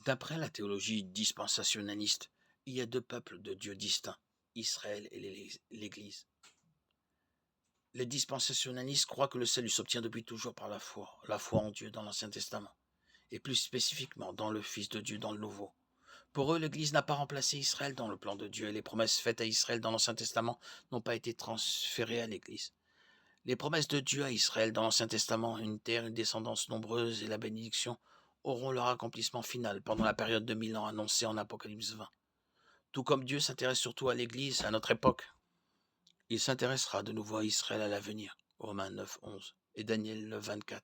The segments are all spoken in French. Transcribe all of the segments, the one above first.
D'après la théologie dispensationaliste, il y a deux peuples de Dieu distincts, Israël et l'Église. Les dispensationalistes croient que le salut s'obtient depuis toujours par la foi en Dieu dans l'Ancien Testament, et plus spécifiquement dans le Fils de Dieu dans le Nouveau. Pour eux, l'Église n'a pas remplacé Israël dans le plan de Dieu, et les promesses faites à Israël dans l'Ancien Testament n'ont pas été transférées à l'Église. Les promesses de Dieu à Israël dans l'Ancien Testament, une terre, une descendance nombreuse et la bénédiction, auront leur accomplissement final pendant la période de 1000 ans annoncée en Apocalypse 20. Tout comme Dieu s'intéresse surtout à l'Église à notre époque, il s'intéressera de nouveau à Israël à l'avenir, Romains 9, 11 et Daniel 9, 24.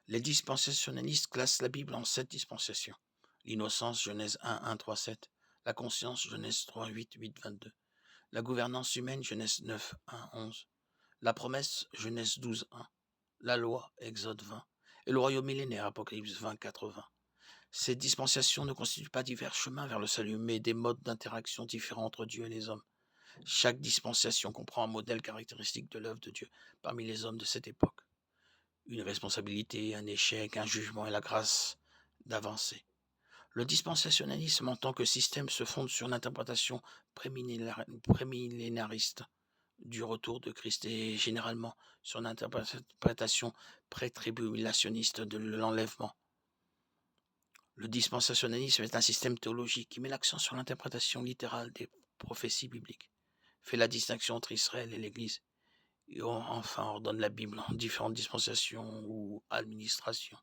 Les dispensationalistes classent la Bible en 7 dispensations. L'innocence, Genèse 1, 1, 3, 7. La conscience, Genèse 3, 8, 8, 22. La gouvernance humaine, Genèse 9, 1, 11. La promesse, Genèse 12, 1. La loi, Exode 20. Et le royaume millénaire, Apocalypse 20, 80. Ces dispensations ne constituent pas divers chemins vers le salut, mais des modes d'interaction différents entre Dieu et les hommes. Chaque dispensation comprend un modèle caractéristique de l'œuvre de Dieu parmi les hommes de cette époque. Une responsabilité, un échec, un jugement et la grâce d'avancer. Le dispensationalisme en tant que système se fonde sur l'interprétation prémillénariste du retour de Christ et généralement sur l'interprétation pré-tribulationniste de l'enlèvement. Le dispensationalisme est un système théologique qui met l'accent sur l'interprétation littérale des prophéties bibliques, fait la distinction entre Israël et l'Église, et enfin ordonne la Bible en différentes dispensations ou administrations.